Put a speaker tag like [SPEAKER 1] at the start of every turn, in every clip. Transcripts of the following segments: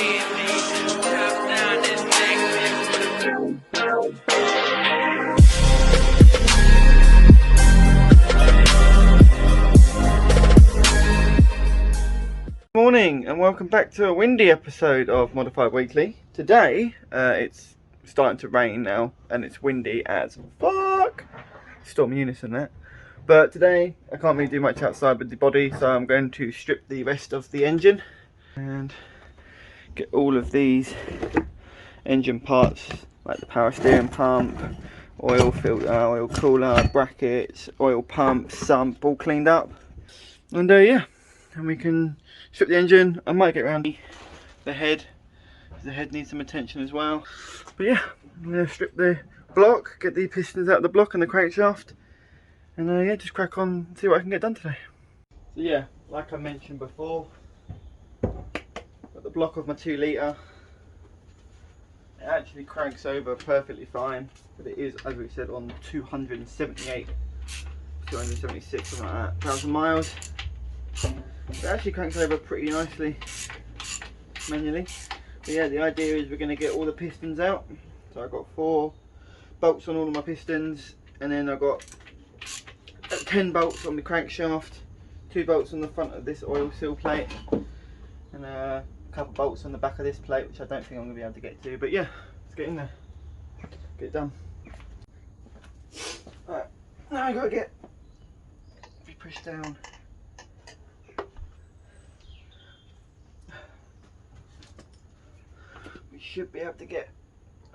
[SPEAKER 1] Morning and welcome back to a windy episode of Modified Weekly. Today it's starting to rain now and it's windy as fuck. Storm unison that. But today I can't really do much outside with the body, so I'm going to strip the rest of the engine and get all of these engine parts like the power steering pump, oil filter, oil cooler, brackets, oil pump, sump all cleaned up. And yeah, and we can strip the engine. I might get around the head, because the head needs some attention as well. But yeah, I'm going to strip the block, get the pistons out of the block and the crankshaft, and yeah, just crack on and see what I can get done today. So yeah, like I mentioned before, got the block of my 2 litre. It actually cranks over perfectly fine, but it is, as we said, on 276, something like that, 1,000 miles. It actually cranks over pretty nicely manually. But yeah, the idea is we're going to get all the pistons out. So I've got 4 bolts on all of my pistons, and then I've got 10 bolts on the crankshaft, 2 bolts on the front of this oil seal plate, and a couple bolts on the back of this plate, which I don't think I'm going to be able to get to. But yeah, let's get in there, get it done. Alright, now I got to get, if you push down, we should be able to get,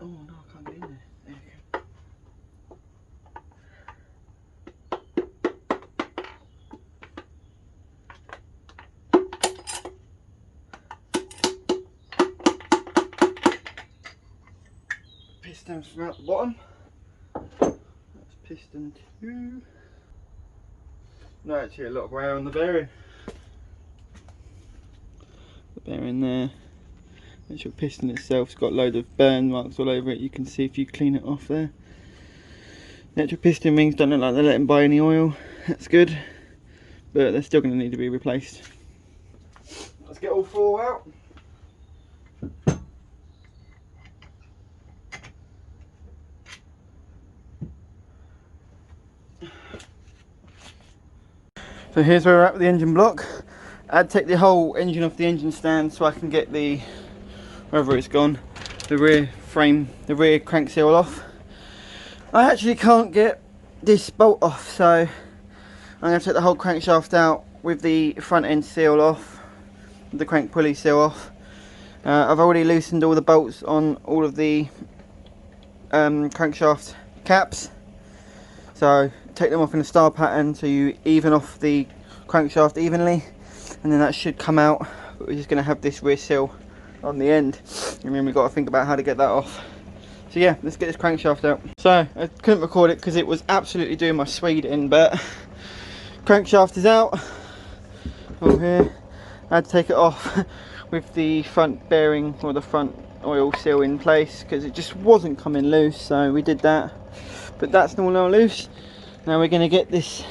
[SPEAKER 1] oh no, I can't get in there. There we go. Pistons from out the bottom. That's piston 2. No, actually a lot of wear on the bearing. The bearing there. The actual piston itself's got a load of burn marks all over it. You can see if you clean it off there. The actual piston rings don't look like they're letting by any oil. That's good, but they're still going to need to be replaced. Let's get all 4 out. So here's where we're at with the engine block. I'd take the whole engine off the engine stand so I can get the, wherever it's gone, the rear frame, the rear crank seal off. I actually can't get this bolt off, so I'm going to take the whole crankshaft out with the front end seal off, the crank pulley seal off. I've already loosened all the bolts on all of the crankshaft caps, so take them off in a star pattern so you even off the crankshaft evenly, and then that should come out. But we're just going to have this rear seal on the end, and then we've got to think about how to get that off. So yeah, let's get this crankshaft out. So I couldn't record it because it was absolutely doing my Swede in, but crankshaft is out. Oh, here I had to take it off with the front bearing or the front oil seal in place because it just wasn't coming loose, so we did that. But that's all now loose. Now we're going to get this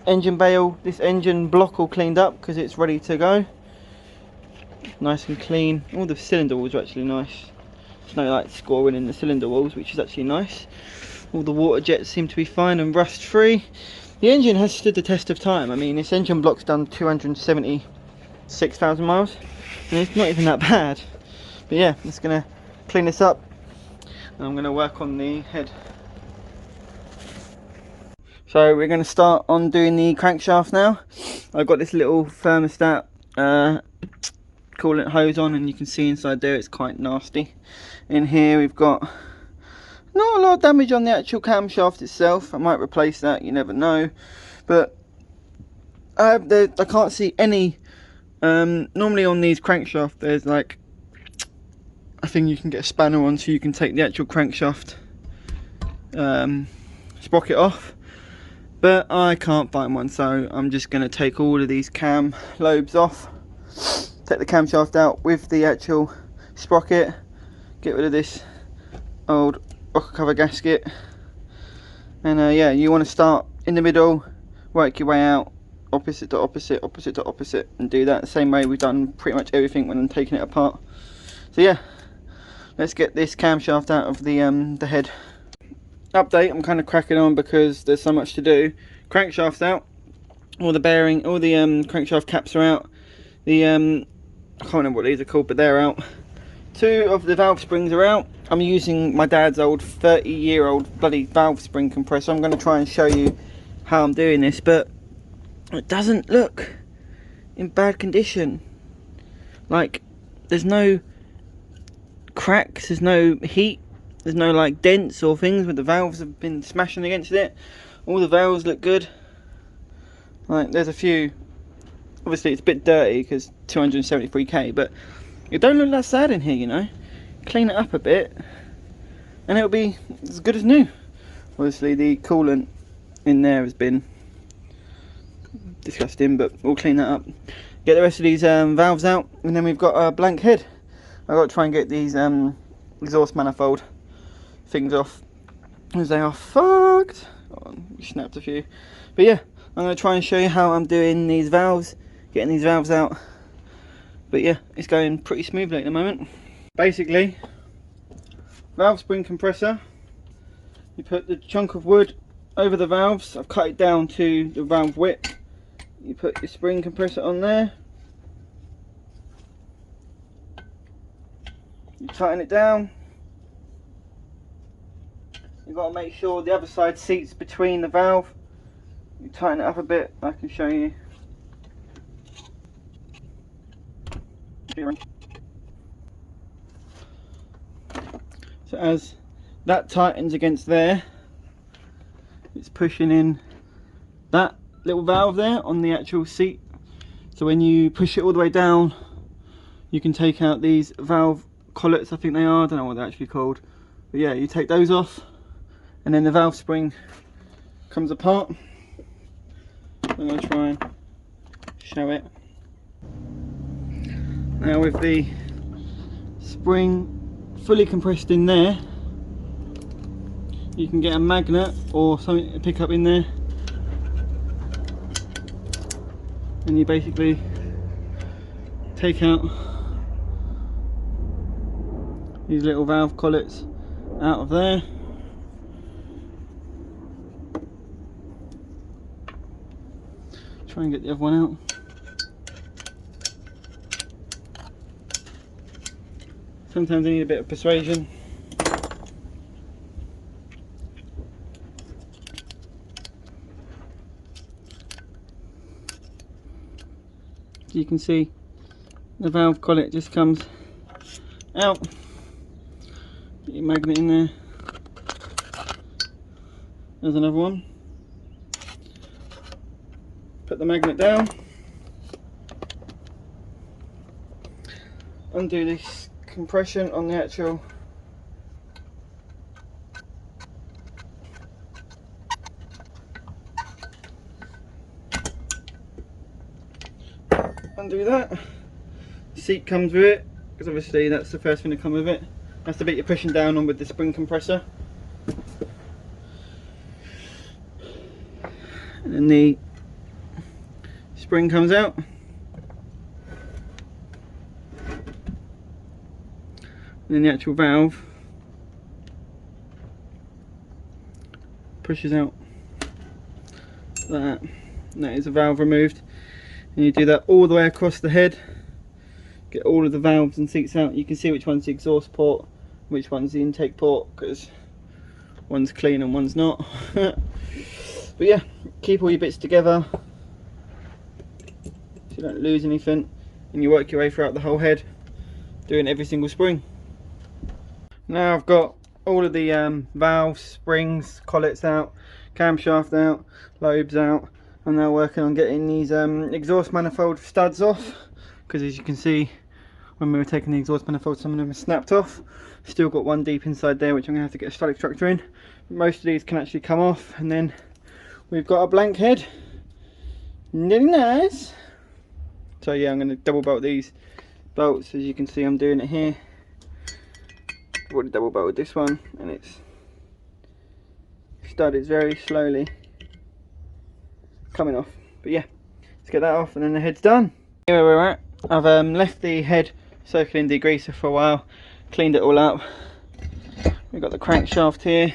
[SPEAKER 1] engine bail, this engine block all cleaned up because it's ready to go. Nice and clean. All the cylinder walls are actually nice. There's no like scoring in the cylinder walls, which is actually nice. All the water jets seem to be fine and rust free. The engine has stood the test of time. I mean, this engine block's done 276,000 miles and it's not even that bad. But yeah, I'm just going to clean this up and I'm going to work on the head. So we're going to start on doing the crankshaft now. I've got this little thermostat coolant hose on, and you can see inside there it's quite nasty. In here we've got not a lot of damage on the actual camshaft itself. I might replace that, you never know. But I can't see any, normally on these crankshaft there's like a thing you can get a spanner on so you can take the actual crankshaft sprocket off. But I can't find one, so I'm just going to take all of these cam lobes off, take the camshaft out with the actual sprocket, get rid of this old rocker cover gasket, and yeah, you want to start in the middle, work your way out opposite to opposite, opposite to opposite, and do that the same way we've done pretty much everything when I'm taking it apart. So yeah, let's get this camshaft out of the head. Update, I'm kind of cracking on because there's so much to do. Crankshaft's out, all the bearing, all the crankshaft caps are out. The I can't remember what these are called, but they're out. 2 of the valve springs are out. I'm using my dad's old 30-year-old bloody valve spring compressor. I'm going to try and show you how I'm doing this, but it doesn't look in bad condition. Like, there's no cracks, there's no heat, there's no like dents or things where the valves have been smashing against it. All the valves look good. Like, there's a few, obviously it's a bit dirty because 273k, but it don't look that sad in here, you know. Clean it up a bit and it'll be as good as new. Obviously the coolant in there has been disgusting, but we'll clean that up. Get the rest of these valves out, and then we've got a blank head. I've got to try and get these exhaust manifold things off, as they are fucked. Oh, we snapped a few. But yeah, I'm going to try and show you how I'm doing these valves, getting these valves out. But yeah, it's going pretty smoothly at the moment. Basically, valve spring compressor, you put the chunk of wood over the valves. I've cut it down to the valve width. You put your spring compressor on there, you tighten it down. You've got to make sure the other side seats between the valve. You tighten it up a bit, I can show you. So as that tightens against there, it's pushing in that little valve there on the actual seat. So when you push it all the way down, you can take out these valve collets, I think they are, I don't know what they're actually called. But yeah, you take those off and then the valve spring comes apart. I'm going to try and show it. Now with the spring fully compressed in there, you can get a magnet or something to pick up in there, and you basically take out these little valve collets out of there. Try and get the other one out. Sometimes I need a bit of persuasion. So you can see the valve collet just comes out. Get your magnet in there. There's another one. Put the magnet down. Undo this compression on the actual undo that. Seat comes with it, because obviously that's the first thing to come with it. That's the bit you're pushing down on with the spring compressor. And then the spring comes out. And then the actual valve pushes out like that. And that is a valve removed. And you do that all the way across the head. Get all of the valves and seats out. You can see which one's the exhaust port, which one's the intake port, because one's clean and one's not. But yeah, keep all your bits together so you don't lose anything, and you work your way throughout the whole head, doing every single spring. Now I've got all of the valves, springs, collets out, camshaft out, lobes out. I'm now working on getting these exhaust manifold studs off, because as you can see, when we were taking the exhaust manifold, some of them are snapped off. Still got one deep inside there, which I'm going to have to get a static structure in. Most of these can actually come off, and then we've got a blank head. Really nice. So yeah, I'm going to double bolt these bolts. As you can see, I'm doing it here. I've already double bolted this one, and it's stud is very slowly coming off. But yeah, let's get that off and then the head's done. Here we're at. I've left the head circling degreaser for a while, cleaned it all up. We've got the crankshaft here.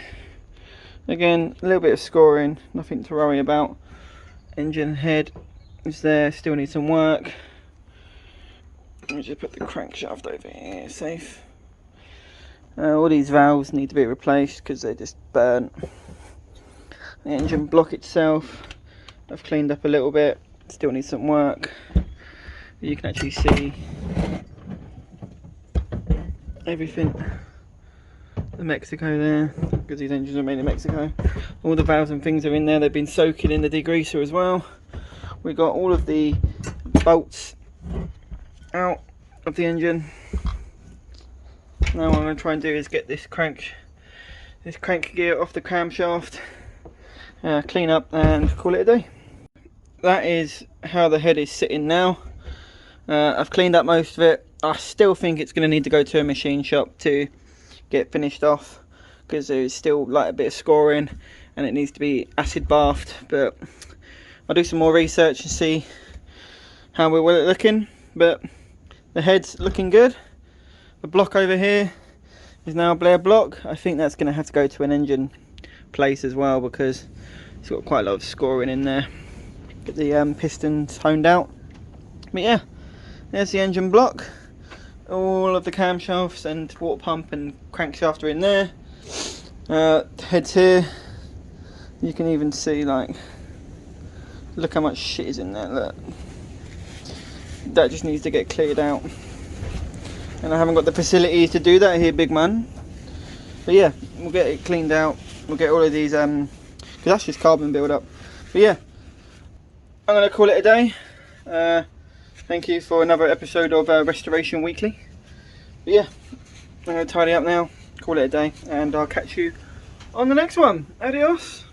[SPEAKER 1] Again, a little bit of scoring, nothing to worry about. Engine head is there, still needs some work. Let me just put the crankshaft over here, safe. All these valves need to be replaced because they're just burnt. The engine block itself, I've cleaned up a little bit, still needs some work. You can actually see everything. The Mexico there, because these engines are made in Mexico. All the valves and things are in there, they've been soaking in the degreaser as well. We got all of the bolts out of the engine. Now what I'm going to try and do is get this crank gear off the camshaft, clean up and call it a day. That is how the head is sitting now. I've cleaned up most of it. I still think it's going to need to go to a machine shop to get finished off because there's still like a bit of scoring and it needs to be acid bathed, but I'll do some more research and see how we're looking. But the head's looking good. The block over here is now a Blair block. I think that's going to have to go to an engine place as well because it's got quite a lot of scoring in there. Get the pistons honed out. But yeah, there's the engine block. All of the camshafts and water pump and crankshaft are in there. Heads here. You can even see, like, look how much shit is in there. Look, that just needs to get cleared out, and I haven't got the facilities to do that here, big man. But yeah, we'll get it cleaned out. We'll get all of these because that's just carbon build up. But yeah, I'm gonna call it a day. Thank you for another episode of Restoration Weekly. But yeah, I'm going to tidy up now, call it a day, and I'll catch you on the next one. Adios.